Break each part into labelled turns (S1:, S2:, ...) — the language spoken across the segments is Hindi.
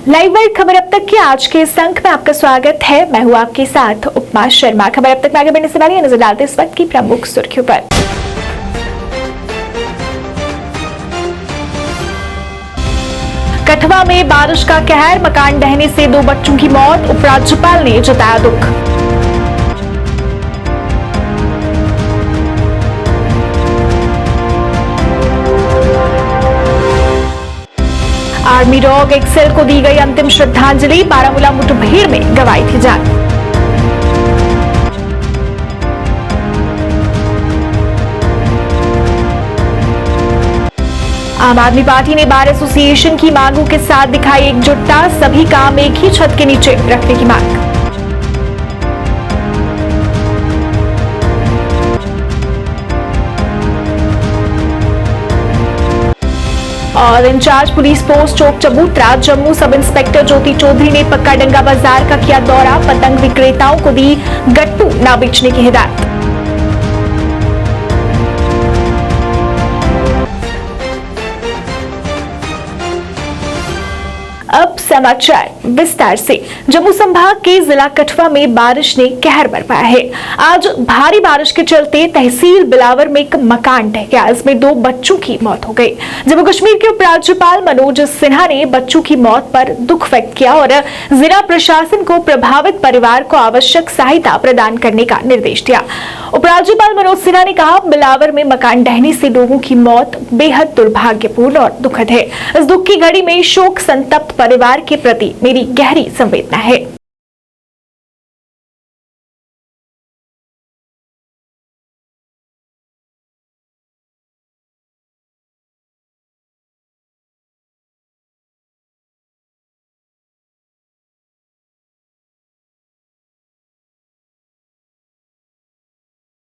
S1: लाइव वर्ल्ड खबर अब तक की आज के इस अंक में आपका स्वागत है। मैं हूं आपके साथ उपमा शर्मा। खबर अब तक में आगे बढ़ने से पहले नजर डालते इस वक्त की प्रमुख सुर्खियों पर। कठवा में बारिश का कहर, मकान ढहने से 2 बच्चों की मौत, उपराज्यपाल ने जताया दुख। आर्मी डॉग एक्सेल को दी गई अंतिम श्रद्धांजलि, बारामूला मुठभेड़ में गंवाई थी जान। आम आदमी पार्टी ने बार एसोसिएशन की मांगों के साथ दिखाई एकजुटता, सभी काम एक ही छत के नीचे रखने की मांग। और इंचार्ज पुलिस पोस्ट चौक चबूतरा जम्मू सब इंस्पेक्टर ज्योति चौधरी ने पक्का डंगा बाजार का किया दौरा, पतंग विक्रेताओं को दी गट्टू न बेचने की हिदायत। अब समाचार विस्तार से। जम्मू संभाग के जिला कठवा में बारिश ने कहर बरपाया है। आज भारी बारिश के चलते तहसील बिलावर में एक मकान ढह गया, इसमें 2 बच्चों की मौत हो गई। जम्मू कश्मीर के उपराज्यपाल मनोज सिन्हा ने बच्चों की मौत पर दुख व्यक्त किया और जिला प्रशासन को प्रभावित परिवार को आवश्यक सहायता प्रदान करने का निर्देश दिया। उपराज्यपाल मनोज सिन्हा ने कहा, बिलावर में मकान ढहने से लोगों की मौत बेहद दुर्भाग्यपूर्ण और दुखद है। इस दुख की घड़ी में शोक संतप्त परिवार के प्रति मेरी गहरी संवेदना है।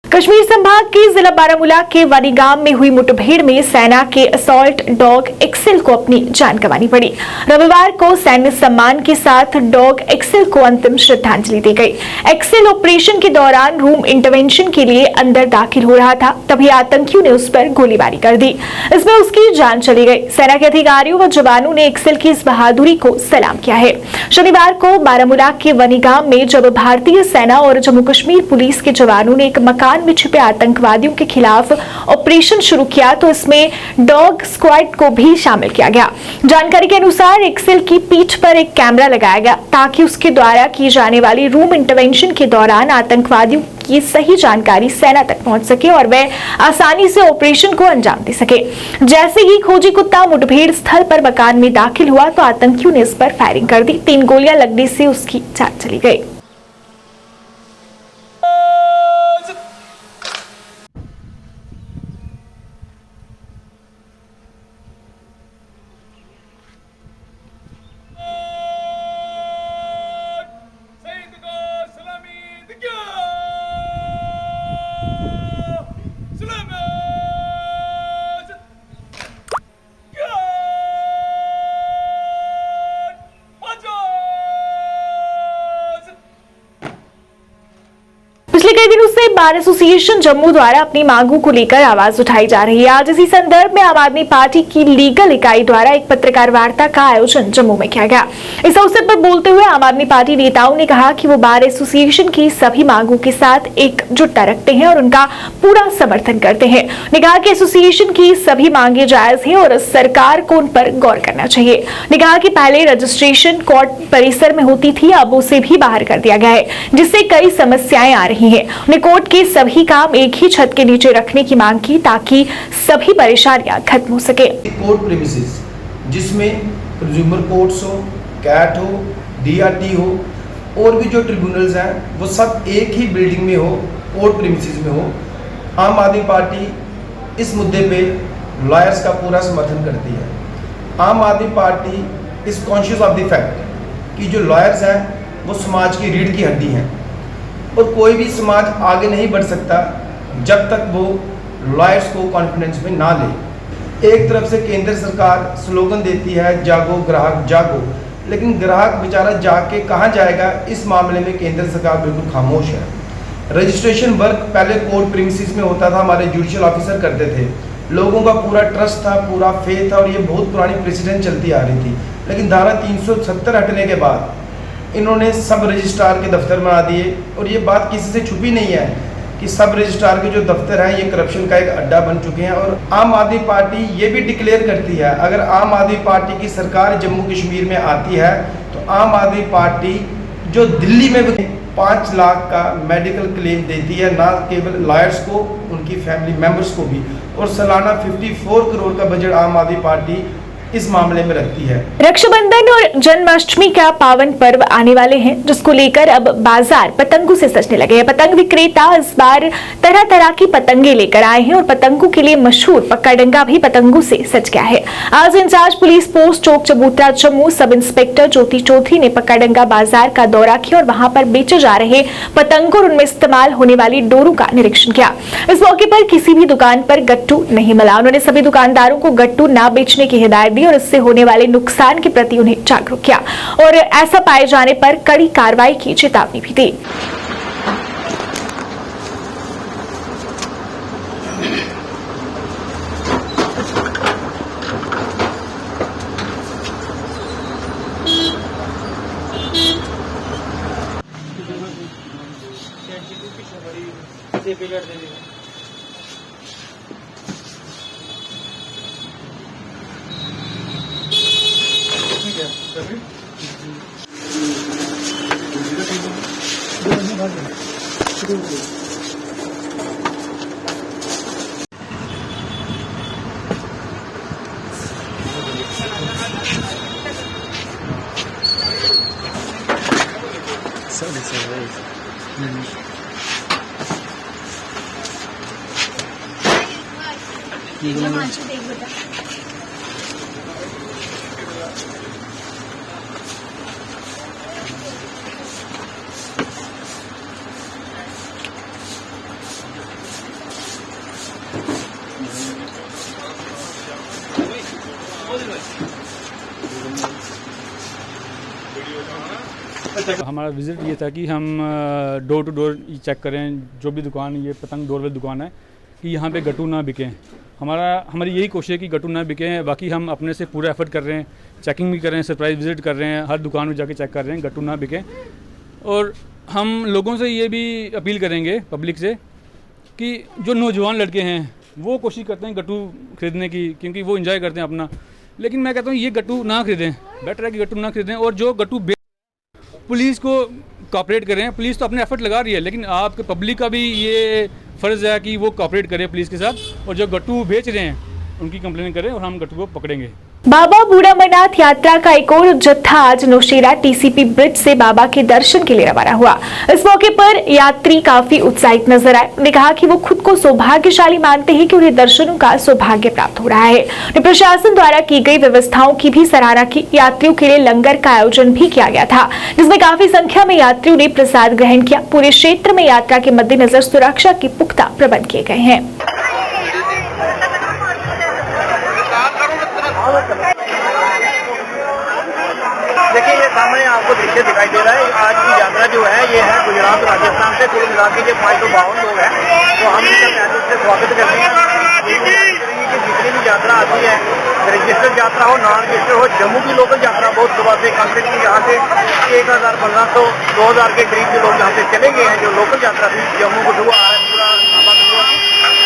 S1: कश्मीर संभाग के जिला बारामूला के वानीगाम में हुई मुठभेड़ में सेना के असॉल्ट डॉग एक्सेल को अपनी जान गंवानी पड़ी। रविवार को सैन्य सम्मान के साथ डॉग एक्सेल को अंतिम श्रद्धांजलि दी गई। एक्सेल ऑपरेशन के दौरान रूम इंटरवेंशन के लिए अंदर दाखिल हो रहा था, तभी आतंकियों ने उस पर गोलीबारी कर दी। इसमें उसकी जान चली गई। सेना के अधिकारियों व जवानों ने एक्सेल की इस बहादुरी को सलाम किया है। शनिवार को बारामूला के वानीगाम में जब भारतीय सेना और जम्मू कश्मीर पुलिस के जवानों ने एक मकान में छिपे आतंकवादियों के खिलाफ ऑपरेशन शुरू किया तो इसमें डॉग स्क्वाड को भी शामिल किया गया। जानकारी के अनुसार एक्सेल की पीठ पर एक कैमरा लगाया गया ताकि उसके द्वारा की जाने वाली रूम इंटरवेंशन के दौरान आतंकवादियों की सही जानकारी सेना तक पहुंच सके और वह आसानी से ऑपरेशन को अंजाम दे सके। जैसे ही खोजी कुत्ता मुठभेड़ स्थल पर मकान में दाखिल हुआ तो आतंकियों ने इस पर फायरिंग कर दी। 3 गोलियां लगने से उसकी जान चली गई। पिछले कई दिनों से बार एसोसिएशन जम्मू द्वारा अपनी मांगों को लेकर आवाज उठाई जा रही है। आज इसी संदर्भ में आम आदमी पार्टी की लीगल इकाई द्वारा एक पत्रकार वार्ता का आयोजन जम्मू में किया गया। इस अवसर पर बोलते हुए आम आदमी पार्टी नेताओं ने कहा कि वो बार एसोसिएशन की सभी मांगों के साथ एकजुटता रखते हैं और उनका पूरा समर्थन करते हैं। उन्होंने कहा कि एसोसिएशन की सभी मांगे जायज हैं और सरकार को उन पर गौर करना चाहिए। उन्होंने कहा कि पहले रजिस्ट्रेशन कोर्ट परिसर में होती थी, अब उसे भी बाहर कर दिया गया है, जिससे कई समस्याएं आ रही है। उन्हें कोर्ट के सभी काम एक ही छत के नीचे रखने की मांग की ताकि सभी परेशानियां खत्म हो सके।
S2: कोर्ट प्रीमिसेस जिसमें कंज्यूमर कोर्ट्स हो, कैट हो, डीआरटी हो और भी जो ट्रिब्यूनल्स हैं वो सब एक ही बिल्डिंग में हो, कोर्ट प्रीमिसेस में हो। आम आदमी पार्टी इस मुद्दे पे लॉयर्स का पूरा समर्थन करती है। आम आदमी party is conscious of the fact कि जो लॉयर्स हैं वो समाज की रीढ़ की हड्डी हैं और कोई भी समाज आगे नहीं बढ़ सकता जब तक वो लॉयर्स को कॉन्फिडेंस में ना ले। एक तरफ से केंद्र सरकार स्लोगन देती है जागो ग्राहक जागो, लेकिन ग्राहक बेचारा जाके कहाँ जाएगा, इस मामले में केंद्र सरकार बिल्कुल खामोश है। रजिस्ट्रेशन वर्क पहले कोर्ट प्रीमिसेस में होता था, हमारे जुडिशियल ऑफिसर करते थे, लोगों का पूरा ट्रस्ट था, पूरा फेथ था और ये बहुत पुरानी प्रेसिडेंट चलती आ रही थी। लेकिन धारा 370 हटने के बाद इन्होंने सब रजिस्ट्रार के दफ्तर बना दिए। और ये बात किसी से छुपी नहीं है कि सब रजिस्ट्रार के जो दफ्तर हैं ये करप्शन का एक अड्डा बन चुके हैं। और आम आदमी पार्टी ये भी डिक्लेयर करती है, अगर आम आदमी पार्टी की सरकार जम्मू कश्मीर में आती है तो आम आदमी पार्टी जो दिल्ली में 5 लाख का मेडिकल क्लेम देती है, ना केवल लॉयर्स को, उनकी फैमिली मेंबर्स को भी, और सालाना 54 करोड़ का बजट आम आदमी पार्टी इस मामले में रखती है।
S1: रक्षाबंधन और जन्माष्टमी का पावन पर्व आने वाले हैं, जिसको लेकर अब बाजार पतंगों से सजने लगे हैं। पतंग विक्रेता इस बार तरह तरह की पतंगे लेकर आए हैं और पतंगों के लिए मशहूर पक्का भी पतंगों से सज गया है। आज इंचार्ज पुलिस पोस्ट चौक चबूतरा जम्मू सब इंस्पेक्टर ज्योति चौधरी ने पक्का बाजार का दौरा किया और वहां पर बेचे जा रहे पतंगों और उनमें इस्तेमाल होने वाली डोरों का निरीक्षण किया। इस मौके पर किसी भी दुकान पर गट्टू नहीं मिला। उन्होंने सभी दुकानदारों को गट्टू न बेचने की हिदायत और इससे होने वाले नुकसान के प्रति उन्हें जागरूक किया और ऐसा पाए जाने पर कड़ी कार्रवाई की चेतावनी भी दी।
S3: हमारा विज़िट ये था कि हम डोर टू डोर चेक करें, जो भी दुकान, ये पतंग डोर वाली दुकान है, कि यहाँ पे गट्टू ना बिकें। हमारी यही कोशिश है कि गट्टू ना बिकें। बाकी हम अपने से पूरा एफर्ट कर रहे हैं, चेकिंग भी कर रहे हैं, सरप्राइज विज़िट कर रहे हैं, हर दुकान में जाके चेक कर रहे हैं, गट्टू ना बिकें। और हम लोगों से ये भी अपील करेंगे पब्लिक से कि जो नौजवान लड़के हैं वो कोशिश करते हैं गट्टू खरीदने की, क्योंकि वो एंजॉय करते हैं अपना। लेकिन मैं कहता हूँ ये गट्टू ना खरीदें, बेटर है कि गट्टू ना खरीदें। और जो गट्टू पुलिस को कोऑपरेट करें। पुलिस तो अपने एफर्ट लगा रही है, लेकिन आपके पब्लिक का भी ये फ़र्ज़ है कि वो कोऑपरेट करे पुलिस के साथ, और जो गट्टू बेच रहे हैं उनकी कंप्लेंट करें और हम गट्टू को पकड़ेंगे।
S1: बाबा बूढ़ा अमरनाथ यात्रा का एक और जत्था आज नौशेरा टीसीपी ब्रिज से बाबा के दर्शन के लिए रवाना हुआ। इस मौके पर यात्री काफी उत्साहित नजर आए। उन्होंने कहा कि वो खुद को सौभाग्यशाली मानते हैं कि उन्हें दर्शनों का सौभाग्य प्राप्त हो रहा है। उन्हें प्रशासन द्वारा की गई व्यवस्थाओं की भी सराहना की। यात्रियों के लिए लंगर का आयोजन भी किया गया था, जिसमें काफी संख्या में यात्रियों ने प्रसाद ग्रहण किया। पूरे क्षेत्र में यात्रा के मद्देनजर सुरक्षा के पुख्ता प्रबंध किए गए हैं।
S4: देखिए, ये सामने आपको दृश्य दिखाई दे रहा है। आज की यात्रा जो है ये है गुजरात राजस्थान से कुल मिला के 552 लोग हैं, तो हम इनका पहले से स्वागत करते हैं। जितनी भी यात्रा आती है, रजिस्टर्ड यात्रा हो, नॉन रजिस्टर्ड हो, जम्मू की लोकल यात्रा बहुत सुबह से कॉन्ट्रेक्ट यहाँ से 1000-1500 2000 के करीब के लोग यहाँ से चले गए हैं। जो लोकल यात्रा थी जम्मू को हुआ है पूरा,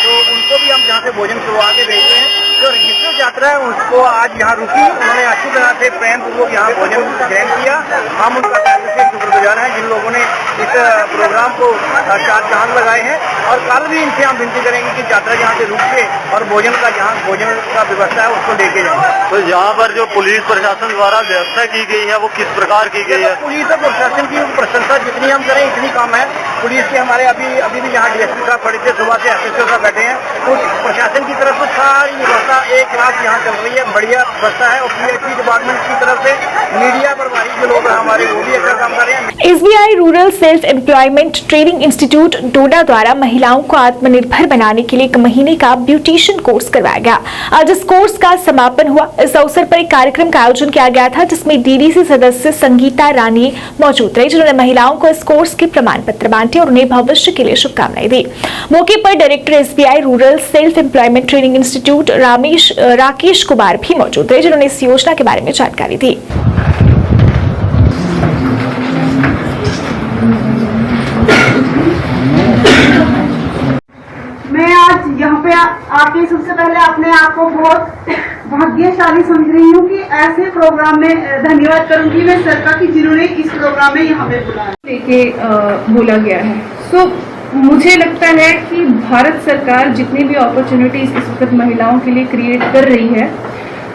S4: तो उनको भी हम यहाँ से भोजन करवा के भेजते हैं। जो रजिस्टर्ड यात्रा है उसको आज यहाँ रुकी, उन्होंने अच्छी तरह से प्रेम पूर्वक यहाँ भोजन ग्रहण किया। हम उनका पहले से शुक्रगुजार हैं जिन लोगों ने इस प्रोग्राम को 4 चांद लगाए हैं। और कल भी इनसे हम विनती करेंगे कि यात्रा यहाँ से रुक के और भोजन का व्यवस्था है उसको लेके जाए।
S5: तो यहाँ पर जो पुलिस प्रशासन द्वारा व्यवस्था की गई है वो किस प्रकार की गई है?
S4: पुलिस और प्रशासन की प्रशंसा जितनी हम करें इतनी कम है। पुलिस के हमारे अभी भी यहाँ डीएसपी साहब खड़े थे, सुबह से एसएसओ साहब बैठे हैं। तो प्रशासन की तरफ से सारी व्यवस्था एक लाख यहाँ चल रही है, बढ़िया व्यवस्था है। और पीएचपी डिपार्टमेंट की तरफ से मीडिया प्रभारी जो लोग हमारे वो भी अच्छा काम कर रहे हैं।
S1: SBI rural self employment training institute Doda द्वारा महिलाओं को आत्मनिर्भर बनाने के लिए 1 महीने का ब्यूटिशियन कोर्स करवाया गया। आज इस कोर्स का समापन हुआ। इस अवसर पर एक कार्यक्रम का आयोजन किया गया था, जिसमें डीडीसी सदस्य संगीता रानी मौजूद रही, जिन्होंने महिलाओं को इस कोर्स के प्रमाण पत्र बांटे और उन्हें भविष्य के लिए शुभकामनाएं दी। मौके पर director SBI rural self employment training institute Rakesh Kumar भी मौजूद रहे, जिन्होंने इस योजना के बारे में जानकारी दी।
S6: मैं आज यहाँ पे आके सबसे पहले अपने आप को बहुत भाग्यशाली समझ रही हूँ कि ऐसे प्रोग्राम में धन्यवाद करूंगी मैं सरकार की जिन्होंने इस प्रोग्राम में यहाँ पे बुलाया
S7: लेके बोला गया है। सो मुझे लगता है कि भारत सरकार जितनी भी अपॉर्चुनिटीज इस वक्त महिलाओं के लिए क्रिएट कर रही है,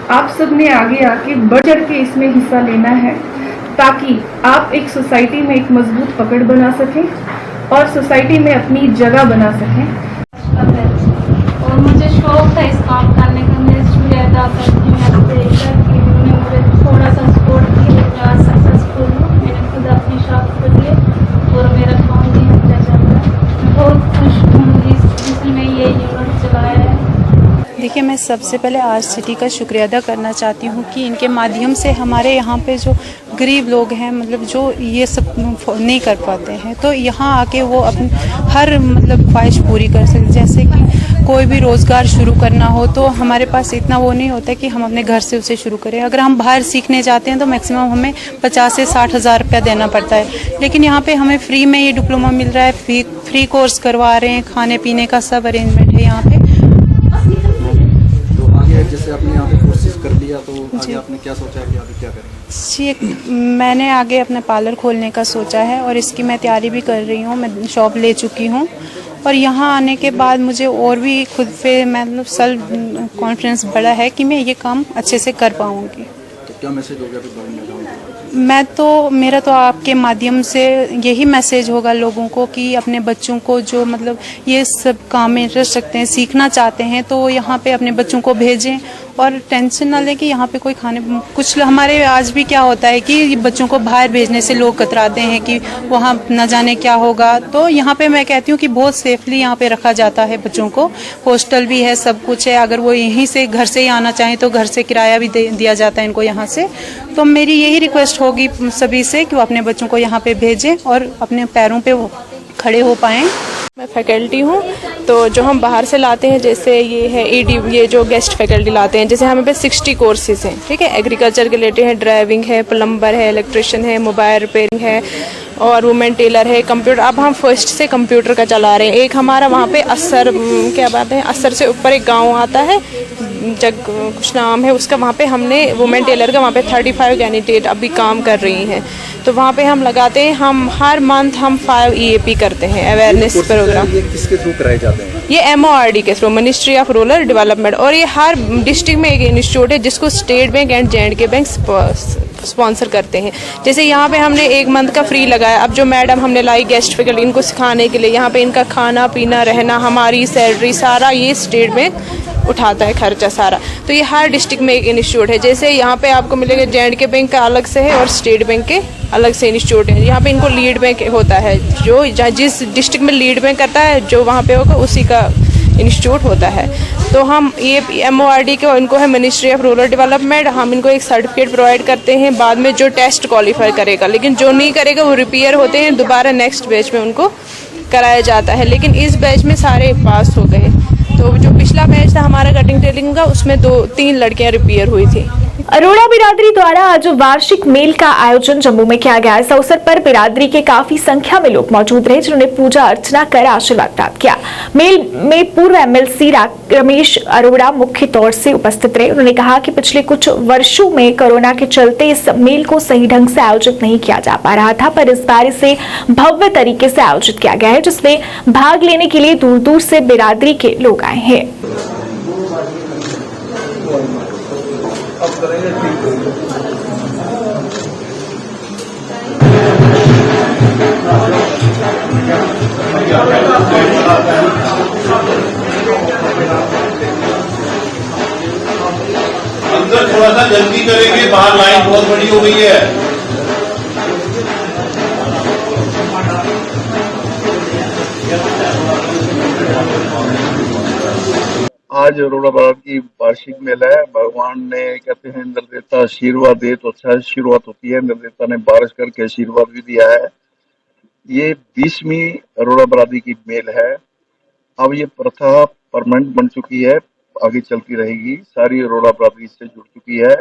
S7: आप सब ने आगे आके बढ़ चढ़ के इसमें हिस्सा लेना है ताकि आप एक सोसाइटी में एक मजबूत पकड़ बना सकें और सोसाइटी में अपनी जगह बना सकें।
S8: और मुझे शौक था इस काम करने का। मैं शुक्रिया अदा करती हूँ कि उन्होंने मुझे थोड़ा सा सपोर्ट किया, मैं आज सक्सेसफुल हूँ। मैंने खुद अपनी शॉप खोली है और मेरा काम भी अच्छा चल रहा है। मैं बहुत खुश हूँ जिसने ये यूनिट चलाया है।
S9: देखिए, मैं सबसे पहले आज सिटी का शुक्रिया अदा करना चाहती हूँ कि इनके माध्यम से हमारे यहाँ पे जो गरीब लोग हैं, मतलब जो ये सब नहीं कर पाते हैं, तो यहाँ आके वो अपनी हर मतलब ख्वाहिश पूरी कर सकते। जैसे कि कोई भी रोज़गार शुरू करना हो तो हमारे पास इतना वो नहीं होता कि हम अपने घर से उसे शुरू करें। अगर हम बाहर सीखने जाते हैं तो मैक्सिमम हमें 50 से 60 हज़ार रुपया देना पड़ता है, लेकिन यहाँ पे हमें फ्री में ये डिप्लोमा मिल रहा है। फ्री कोर्स करवा रहे हैं, खाने पीने का सब अरेंजमेंट है यहाँ पे।
S10: जैसे आपने यहाँ पे कोर्सेज कर लिया तो आगे आपने क्या सोचा है कि आगे क्या करेंगे?
S9: जी, मैंने आगे अपना पार्लर खोलने का सोचा है और इसकी मैं तैयारी भी कर रही हूँ। मैं शॉप ले चुकी हूँ और यहाँ आने के बाद मुझे और भी खुद पे मतलब सेल्फ कॉन्फिडेंस बढ़ा है कि मैं ये काम अच्छे से कर पाऊँगी।
S10: तो क्या मैसेज होगा अभी बड़ी महिलाओं को?
S9: मेरा तो आपके माध्यम से यही मैसेज होगा लोगों को कि अपने बच्चों को जो मतलब ये सब काम में इंटरेस्ट रखते हैं, सीखना चाहते हैं, तो यहाँ पे अपने बच्चों को भेजें और टेंशन ना लें कि यहाँ पे कोई कुछ हमारे आज भी क्या होता है कि बच्चों को बाहर भेजने से लोग कतराते हैं कि वहाँ न जाने क्या होगा। तो यहाँ पे मैं कहती हूँ कि बहुत सेफली यहाँ पे रखा जाता है बच्चों को। हॉस्टल भी है, सब कुछ है। अगर वो यहीं से घर से ही आना चाहें तो घर से किराया भी दिया जाता है इनको यहाँ से। तो मेरी यही रिक्वेस्ट होगी सभी से कि वो अपने बच्चों को यहाँ पे भेजें और अपने पैरों पे वो खड़े हो पाएँ।
S11: मैं फैकल्टी हूँ, तो जो हम बाहर से लाते हैं, जैसे ये है ईडी, ये जो गेस्ट फैकल्टी लाते हैं, जैसे हमें पे 60 कोर्सेज हैं, ठीक है। एग्रीकल्चर के रिलेटेड है, ड्राइविंग है, प्लम्बर है, इलेक्ट्रिशियन है, मोबाइल रिपेयरिंग है और वुमेन टेलर है, कंप्यूटर। अब हम फर्स्ट से कंप्यूटर का चला रहे हैं। एक हमारा वहाँ पे असर, क्या बात है, असर से ऊपर एक गाँव आता है, जग कुछ नाम है उसका, वहाँ पे हमने वुमेन टेलर का वहाँ पे 35 कैंडिडेट अभी काम कर रही हैं। तो वहाँ पे हम लगाते हैं, हम हर मंथ हम 5 EAP करते हैं, अवेयरनेस प्रोग्राम।
S10: ये किसके थ्रू कराए जाते हैं?
S11: ये MORD के through, ministry of rural development. और ये हर डिस्ट्रिक्ट में एक इंस्टीट्यूट है जिसको state bank and J&K bank sponsor करते हैं। जैसे यहाँ पे हमने 1 मंथ का फ्री लगाया। अब जो मैडम हमने लाई गेस्ट फैकल्टी, इनको सिखाने के लिए, यहाँ पे इनका खाना पीना रहना, हमारी सैलरी, सारा ये स्टेट बैंक उठाता है खर्चा सारा। तो ये हर डिस्ट्रिक्ट में एक इंस्टीट्यूट है। जैसे यहाँ पे आपको मिलेगा J&K बैंक का अलग से है और स्टेट बैंक के अलग से इंस्टीट्यूट है। यहाँ पे इनको लीड बैंक होता है, जो जिस डिस्ट्रिक्ट में लीड बैंक करता है, जो वहाँ पे होगा उसी का इंस्टीट्यूट होता है। तो हम ये MORD के, इनको है मिनिस्ट्री ऑफ रूरल डेवलपमेंट, हम इनको एक सर्टिफिकेट प्रोवाइड करते हैं। बाद में जो टेस्ट क्वालिफाई करेगा, लेकिन जो नहीं करेगा वो रिपेयर होते हैं, दोबारा नेक्स्ट बैच में उनको कराया जाता है। लेकिन इस बैच में सारे पास हो गए। तो जो पिछला बैच था हमारा कटिंग टेलिंग का, उसमें 2-3 लड़कियां रिपेयर हुई थी।
S1: अरोड़ा बिरादरी द्वारा आज वार्षिक मेल का आयोजन जम्मू में किया गया। इस अवसर पर बिरादरी के काफी संख्या में लोग मौजूद रहे, जिन्होंने पूजा अर्चना कर आशीर्वाद प्राप्त किया। मेल में पूर्व MLC रमेश अरोड़ा मुख्य तौर से उपस्थित रहे। उन्होंने कहा कि पिछले कुछ वर्षों में कोरोना के चलते इस मेल को सही ढंग से आयोजित नहीं किया जा पा रहा था, पर इस बार इसे भव्य तरीके से आयोजित किया गया है, जिसमें भाग लेने के लिए दूर दूर से बिरादरी के लोग आए हैं।
S5: अंदर थोड़ा सा जल्दी करेंगे, बाहर लाइन बहुत बड़ी हो गई है।
S12: आज अरोड़ा बिरादरी की वार्षिक मेला है। भगवान ने कहते हैं निर्देता आशीर्वाद दे तो अच्छा शुरुआत होती है। निर्देता ने बारिश करके आशीर्वाद भी दिया है। ये 20वीं अरोड़ा बरादरी की मेल है। अब ये प्रथा परमानेंट बन चुकी है, आगे चलती रहेगी। सारी अरोड़ा बरादरी इससे जुड़ चुकी है।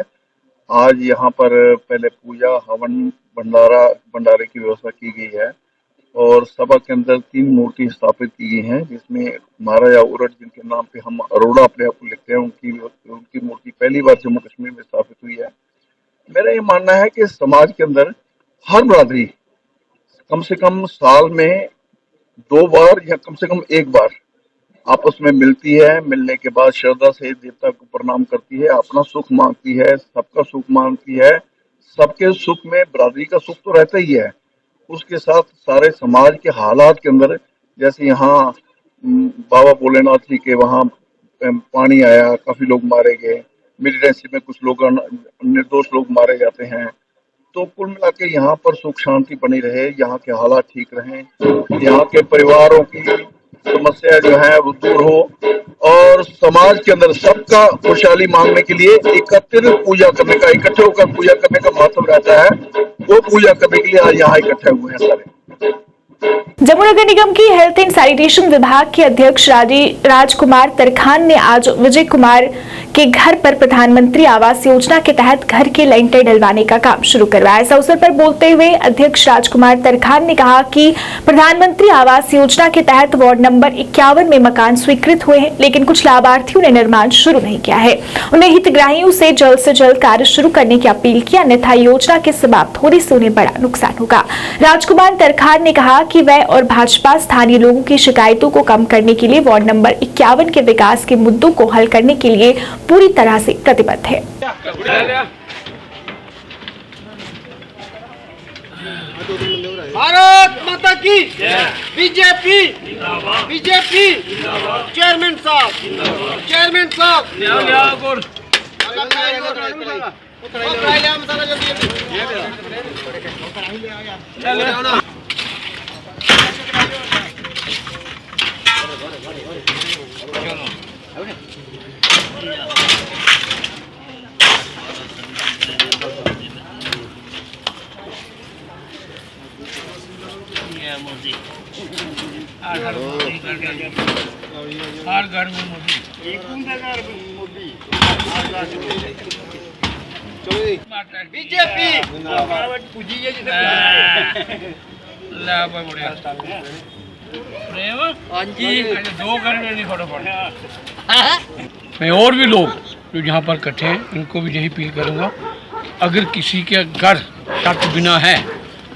S12: आज यहाँ पर पहले पूजा, हवन, भंडारे की व्यवस्था की गई है और सभा के अंदर 3 मूर्ति स्थापित की गई हैं, जिसमें महाराजा उरट, जिनके नाम पे हम अरोड़ा अपने आप को लिखते हैं, उनकी मूर्ति पहली बार जम्मू कश्मीर में स्थापित हुई है। मेरा ये मानना है कि समाज के अंदर हर बरादरी कम से कम साल में 2 बार या कम से कम 1 बार आपस में मिलती है। मिलने के बाद श्रद्धा से देवता को प्रणाम करती है, अपना सुख मांगती है, सबका सुख मांगती है। सबके सुख में बरादरी का सुख तो रहता ही है, उसके साथ सारे समाज के हालात के अंदर, जैसे यहाँ बाबा भोलेनाथ जी के वहाँ पानी आया, काफी लोग मारे गए, मिलिटेंसी में कुछ लोग निर्दोष लोग मारे जाते हैं। तो कुल मिला के यहाँ पर सुख शांति बनी रहे, यहाँ के हालात ठीक रहें, यहाँ के परिवारों की समस्या जो है वो दूर हो और समाज के अंदर सबका खुशहाली मांगने के लिए एकत्रित पूजा करने का, इकट्ठे होकर पूजा करने का महत्व रहता है। वो पूजा करने के लिए आज यहाँ इकट्ठे हुए हैं सारे।
S1: जम्मू नगर निगम की हेल्थ एंड सैनिटेशन विभाग के अध्यक्ष राजकुमार तरखान ने आज विजय कुमार के घर पर प्रधानमंत्री आवास योजना के तहत घर के लेंटर डलवाने का काम शुरू करवाया। इस अवसर पर बोलते हुए अध्यक्ष राजकुमार तरखान ने कहा कि प्रधानमंत्री आवास योजना के तहत वार्ड नंबर 51 में मकान स्वीकृत हुए हैं, लेकिन कुछ लाभार्थियों ने निर्माण शुरू नहीं किया है। उन्हें हितग्राहियों से जल्द कार्य शुरू करने की अपील की, अन्यथा योजना के समाप्त होने से उन्हें बड़ा नुकसान होगा। राजकुमार तरखान ने कहा कि वह और भाजपा स्थानीय लोगों की शिकायतों को कम करने के लिए वार्ड नंबर 51 के विकास के मुद्दों को हल करने के लिए पूरी तरह से प्रतिबद्ध है।
S4: भारत माता की बीजेपी बीजेपी चेयरमैन साहब हर घर में बीजेपी
S13: मैं और भी लोग जो यहाँ पर इकट्ठे हैं इनको भी यही अपील करूँगा, अगर किसी के घर शर्त बिना है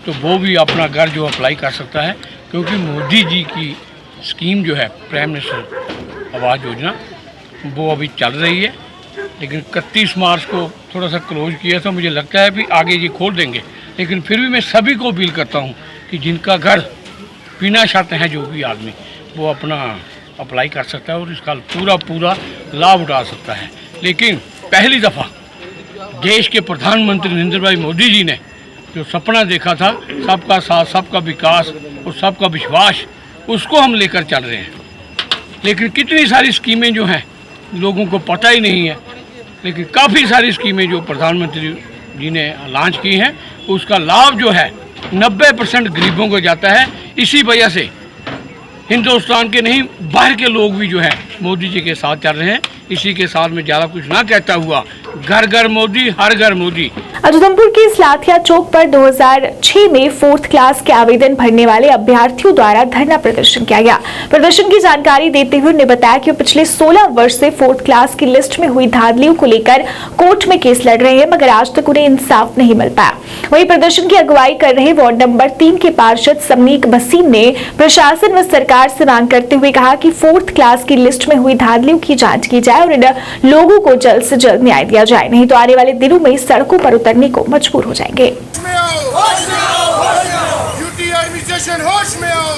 S13: तो वो भी अपना घर जो अप्लाई कर सकता है, क्योंकि मोदी जी की स्कीम जो है प्राइम मिनिस्टर आवास योजना वो अभी चल रही है, लेकिन 31 मार्च को थोड़ा सा क्लोज किया था। मुझे लगता है भी आगे ये खोल देंगे, लेकिन फिर भी मैं सभी को अपील करता हूँ कि जिनका घर बिना शर्त है, जो भी आदमी वो अपना अप्लाई कर सकता है और इसका पूरा लाभ उठा सकता है। लेकिन पहली दफ़ा देश के प्रधानमंत्री नरेंद्र भाई मोदी जी ने जो सपना देखा था, सबका साथ, सबका विकास और सबका विश्वास, उसको हम लेकर चल रहे हैं। लेकिन कितनी सारी स्कीमें जो हैं लोगों को पता ही नहीं है, लेकिन काफ़ी सारी स्कीमें जो प्रधानमंत्री जी ने लॉन्च की हैं, उसका लाभ जो है 90% गरीबों को जाता है। इसी वजह से हिंदुस्तान के नहीं, बाहर के लोग भी जो है मोदी जी के साथ चल रहे हैं। इसी के साथ में ज़्यादा कुछ ना कहता हुआ, घर घर मोदी, हर घर मोदी।
S1: आज उधमपुर के इस्लाथिया चौक पर 2006 में 4th क्लास के आवेदन भरने वाले अभ्यर्थियों द्वारा धरना प्रदर्शन किया गया। प्रदर्शन की जानकारी देते हुए उन्होंने बताया कि वो पिछले 16 वर्ष से 4th क्लास की लिस्ट में हुई धांधलियों को लेकर कोर्ट में केस लड़ रहे हैं, मगर आज तक उन्हें इंसाफ नहीं मिल पाया। वहीं प्रदर्शन की अगुवाई कर रहे वार्ड नंबर 3 के पार्षद समीक बसीम ने प्रशासन व सरकार से मांग करते हुए कहा कि 4th क्लास की लिस्ट में हुई धांधलियों की जांच की जाए और इन लोगों को जल्द से जल्द न्याय दिया जाए, नहीं तो आने वाले दिनों में सड़कों पर उतरने को मजबूर हो जाएंगे।
S14: होश में आओ,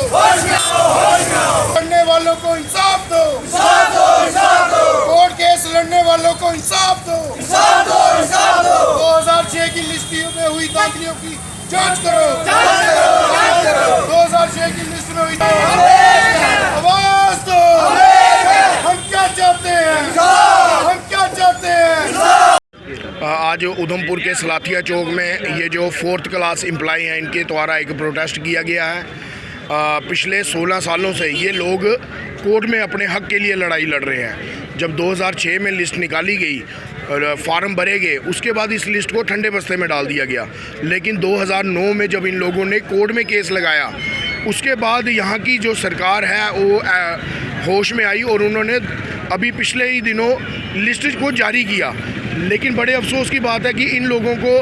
S14: लड़ने वालों को इंसाफ दो, कोर्ट केस लड़ने वालों को इंसाफ दो, 2006 की लिस्टियों में हुई धांधलियों की जांच करो, 2006 की लिस्ट में हुई आवाज दो। हम क्या चाहते हैं, हम क्या चाहते हैं। आज उधमपुर के सलाथिया चौक में ये जो 4th क्लास एम्प्लॉय हैं इनके द्वारा एक प्रोटेस्ट किया गया है। पिछले 16 सालों से ये लोग कोर्ट में अपने हक के लिए लड़ाई लड़ रहे हैं। जब 2006 में लिस्ट निकाली गई और फार्म भरे गए, उसके बाद इस लिस्ट को ठंडे बस्ते में डाल दिया गया। लेकिन 2009 में जब इन लोगों ने कोर्ट में केस लगाया, उसके बाद यहाँ की जो सरकार है वो होश में आई और उन्होंने अभी पिछले ही दिनों लिस्ट को जारी किया। लेकिन बड़े अफसोस की बात है कि इन लोगों को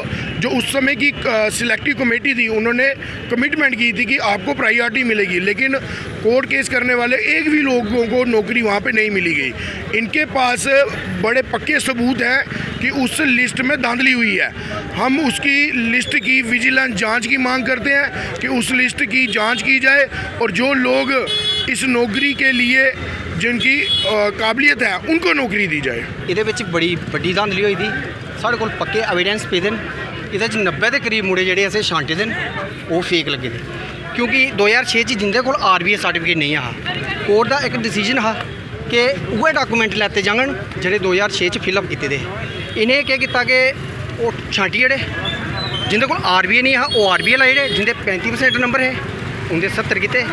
S14: जो उस समय की सिलेक्टिव कमेटी थी, उन्होंने कमिटमेंट की थी कि आपको प्रायोरिटी मिलेगी, लेकिन कोर्ट केस करने वाले एक भी लोगों को नौकरी वहाँ पे नहीं मिली गई। इनके पास बड़े पक्के सबूत हैं कि उस लिस्ट में धांधली हुई है। हम उसकी लिस्ट की विजिलेंस जांच की मांग करते हैं कि उस लिस्ट की जांच की जाए और जो लोग इस नौकरी के लिए जिनकी काबिलियत है उनको नौकरी दी जाए।
S4: ਇਹਦੇ ਵਿੱਚ ਬੜੀ ਵੱਡੀ ਧਾਂਦਲੀ ਹੋਈ ਦੀ ਸਾਡੇ ਕੋਲ ਪੱਕੇ ਐਵੀਡੈਂਸ ਪਏ ਨੇ। ਇਹਦੇ ਚ 90 ਦੇ ਕਰੀਬ ਮੁੰਡੇ ਜਿਹੜੇ ਅਸੀਂ ਛਾਂਟੇ ਦੇ ਉਹ ਫੇਕ ਲੱਗੇ ਨੇ, ਕਿਉਂਕਿ 2006 ਚ ਜਿੰਦੇ ਕੋਲ ਆਰਬੀਏ ਸਰਟੀਫਿਕੇਟ ਨਹੀਂ ਆ। ਕੋਰਟ ਦਾ ਇੱਕ ਡਿਸੀਜਨ ਆ ਕਿ ਉਹ ਡਾਕੂਮੈਂਟ ਲੈਤੇ ਜਾਣ ਜਿਹੜੇ 2006 ਚ ਫਿਲਅਪ ਕੀਤੇ ਦੇ। ਇਹਨੇ ਕੀ ਕੀਤਾ ਕਿ ਉਹ ਛਾਂਟੀ ਜਿਹੜੇ ਜਿੰਦੇ ਕੋਲ ਆਰਬੀਏ ਨਹੀਂ ਆ ਉਹ ਆਰਬੀਏ ਲਾਏ ਜਿਹੜੇ ਜਿੰਦੇ 35% ਨੰਬਰ ਹੈ ਉਹਦੇ 70 ਕੀਤੇ।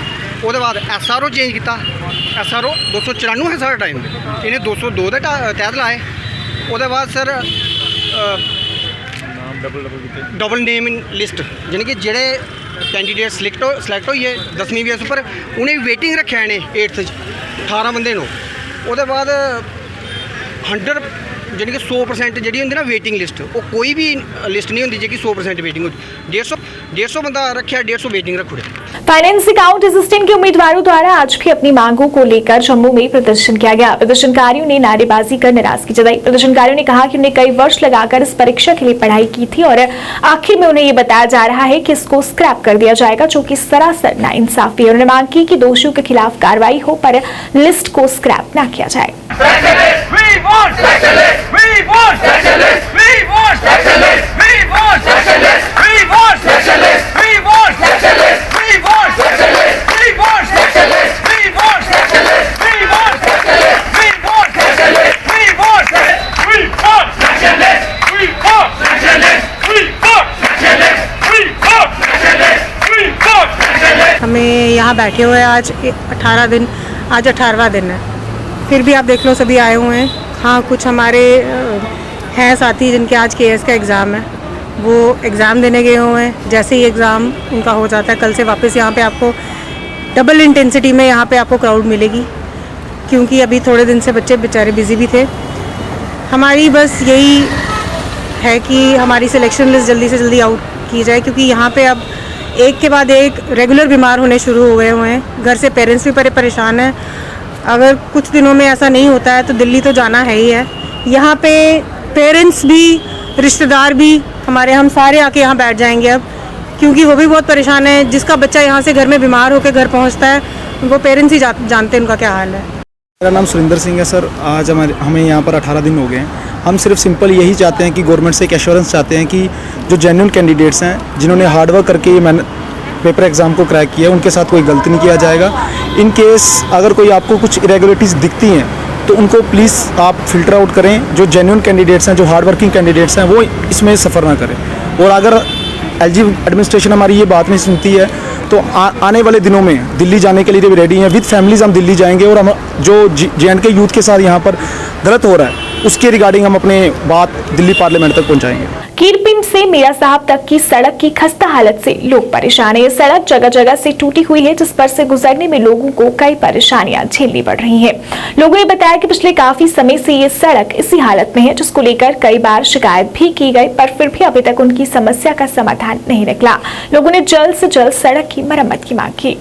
S4: ਉਹਦੇ ਬਾਅਦ SRO ਚੇਂਜ ਕੀਤਾ। SRO 294 ਹੈ ਸਾਡਾ ਟਾਈਮ, ਇਹਨੇ 202 ਦੇ ਤਹਿਤ ਲਾਏ। ਉਹਦੇ ਬਾਅਦ ਸਰ ਡਬਲ ਨੇਮ ਇਨ ਲਿਸਟ, ਯਾਨੀ ਕਿ ਜਿਹੜੇ ਕੈਂਡੀਡੇਟ ਸਿਲੈਕਟ ਹੋਈ ਹੈ 10ਵੀਂ ਬੇਸ ਉੱਪਰ ਉਹਨੇ ਵੇਟਿੰਗ ਰੱਖਿਆ ਇਹਨੇ 8th 'ਚ 18 ਬੰਦੇ ਨੂੰ। ਉਹਦੇ ਬਾਅਦ 100 यानी कि 100% जी होंगी ना वेटिंग लिस्ट, वो कोई भी लिस्ट नहीं होंगी जी 100% वेटिंग होती। 150 बंदा रखा, 150 वेटिंग रखो।
S1: फाइनेंस अकाउंट असिस्टेंट के उम्मीदवारों द्वारा आज भी अपनी मांगों को लेकर जम्मू में प्रदर्शन किया गया। प्रदर्शनकारियों ने नारेबाजी कर नाराजगी जताई। प्रदर्शनकारियों ने कहा कि उन्हें कई वर्ष लगाकर इस परीक्षा के लिए पढ़ाई की थी और आखिर में उन्हें ये बताया जा रहा है कि इसको स्क्रैप कर दिया जाएगा, जो कि सरासर नाइंसाफी है। उन्होंने मांग की कि दोषियों के खिलाफ कार्रवाई हो पर लिस्ट को स्क्रैप न किया जाए।
S15: हमें यहाँ बैठे हुए आज 18 दिन, आज 18वां दिन है, फिर भी आप देख लो सभी आए हुए हैं। हाँ, कुछ हमारे हैं साथी जिनके आज KS का एग्ज़ाम है, वो एग्ज़ाम देने गए हुए हैं। जैसे ही एग्ज़ाम उनका हो जाता है, कल से वापस यहाँ पे आपको डबल इंटेंसिटी में यहाँ पे आपको क्राउड मिलेगी, क्योंकि अभी थोड़े दिन से बच्चे बेचारे बिज़ी भी थे। हमारी बस यही है कि हमारी सिलेक्शन लिस्ट जल्दी से जल्दी आउट की जाए, क्योंकि यहाँ पे अब एक के बाद एक रेगुलर बीमार होने शुरू हो गए हुए हैं। घर से पेरेंट्स भी परेशान हैं। अगर कुछ दिनों में ऐसा नहीं होता है तो दिल्ली तो जाना है ही है। यहाँ पे पेरेंट्स भी, रिश्तेदार भी हमारे, हम सारे आके यहाँ बैठ जाएंगे अब, क्योंकि वो भी बहुत परेशान है। जिसका बच्चा यहाँ से घर में बीमार होकर घर पहुँचता है, वो पेरेंट्स ही जानते हैं उनका क्या हाल है।
S10: मेरा नाम सुरेंद्र सिंह है सर। आज हमें यहाँ पर 18 दिन हो गए हैं। हम सिर्फ सिंपल यही चाहते हैं कि गवर्नमेंट से एक एश्योरेंस चाहते हैं कि जो जेन्युइन कैंडिडेट्स हैं, जिन्होंने हार्डवर्क करके ये पेपर एग्ज़ाम को क्रैक किया, उनके साथ कोई गलती नहीं किया जाएगा। इन केस अगर कोई आपको कुछ इरेगुलरिटीज़ दिखती हैं तो उनको प्लीज़ आप फिल्टर आउट करें। जो जेन्युइन कैंडिडेट्स हैं, जो हार्ड वर्किंग कैंडिडेट्स हैं, वो इसमें सफ़र ना करें। और अगर LG एडमिनिस्ट्रेशन हमारी ये बात नहीं सुनती है तो आने वाले दिनों में दिल्ली जाने के लिए भी रेडी हैं। विद फैमिलीज़ हम दिल्ली जाएंगे और हम जो J&K यूथ के साथ यहाँ पर गलत हो रहा है उसके रिगार्डिंग हम अपने बात दिल्ली पार्लियामेंट तक पहुँचाएंगे।
S1: कीरपिंड से मीरा साहब तक की सड़क की खस्ता हालत से लोग परेशान है। ये सड़क जगह जगह से टूटी हुई है, जिस पर से गुजरने में लोगों को कई परेशानियां झेलनी पड़ रही हैं। लोगों ने बताया कि पिछले काफी समय से ये सड़क इसी हालत में है, जिसको लेकर कई बार शिकायत भी की गई, पर फिर भी अभी तक उनकी समस्या का समाधान नहीं निकला। लोगों ने जल्द से जल्द सड़क की मरम्मत की मांग की।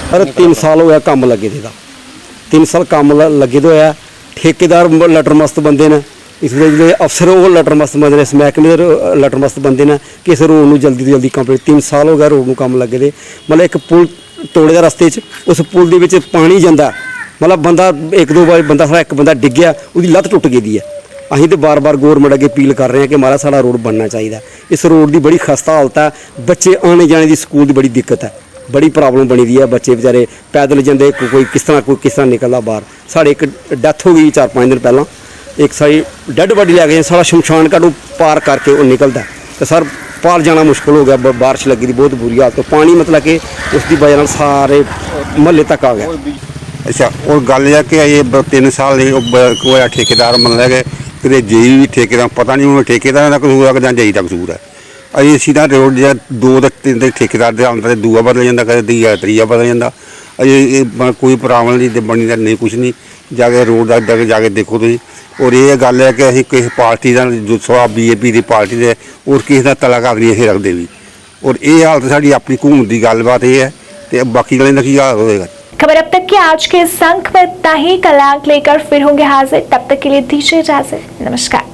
S16: अरे 3 साल हो गया काम लगे थे, 3 साल काम लगे तो है। ठेकेदार लटरमस्त बंदे ने, इसलिए ਜਿਹੜੇ अफसर वो लटरमस्त बंदे ने, इस महकमे ਦੇ लटरमस्त बंदे ने कि इस रोड ਨੂੰ जल्दी ਤੋਂ जल्दी कंप्लीट 3 साल हो गए रोड ਨੂੰ ਕੰਮ ਲੱਗੇ ਦੇ। मतलब एक पुल ਤੋੜੇ ਦਾ ਰਸਤੇ 'ਚ, उस पुल ਦੇ ਵਿੱਚ ਪਾਣੀ ਜਾਂਦਾ, मतलब ਬੰਦਾ ਇੱਕ ਦੋ ਵਾਰ ਬੰਦਾ ਸਾਡਾ ਇੱਕ ਬੰਦਾ ਡਿੱਗਿਆ, ਉਹਦੀ ਲੱਤ ਟੁੱਟ ਗਈ ਦੀ ਹੈ। ਅਸੀਂ ਤੇ ਬਾਰ-ਬਾਰ ਗੌਰਮੈਂਟ ਅੱਗੇ ਅਪੀਲ ਕਰ ਰਹੇ ਹਾਂ ਕਿ ਮਾਰਾ ਸਾਡਾ ਰੋਡ ਬਣਨਾ ਚਾਹੀਦਾ। ਇਸ ਰੋਡ ਦੀ ਬੜੀ ਖਸਤਾ ਹਾਲਤ ਹੈ, ਬੱਚੇ ਆਣੇ ਜਾਣੇ ਦੀ ਸਕੂਲ ਦੀ ਬੜੀ ਦਿੱਕਤ ਹੈ, बड़ी प्रॉब्लम बनी दी है। बच्चे बेचारे पैदल जाते, कोई किस तरह निकलता बाहर। साढ़े एक डैथ हो गई 4-5 दिन पहला, एक सारी डैड बॉडी लै गए, सारा शमशान घाट पार करके वो निकलता तो सर पार जाना मुश्किल हो गया। बारिश लगी थी, बहुत बुरी हालत, तो पानी मतलब कि उसकी वजह से सारे महल्ले तक आ गया।
S17: अच्छा, और गल है कि ये 3 साल होया ठेकेदार मतलब कि कितने जेई भी ठेकेदार पता नहीं ठेकेदार का कसूर है कि जेई का कसूर है। अजे इसी तरह रोड जो 2-3 ठेकेदार के आंदा दूआ बदल जाता, कभी त्रीआ बदल जाता। अजे कोई प्रॉब्लम नहीं बनी नहीं, कुछ नहीं, जाके रोड का जाके देखो तुम। और ये गल है कि असीं किसी पार्टी का जो सवा BJP की पार्टी से और किसी का तलाकार नहीं असीं रखते भी। और ये हालत साड़ी अपनी हुकूमत की गलबात ये है, तो बाकी गलें का की हाल होएगा।
S1: खबर अब तक की आज के इस अंक में इतना ही। कल अंक लेकर फिर होंगे हाजिर, तब तक के लिए दीजिए इजाजत। नमस्कार।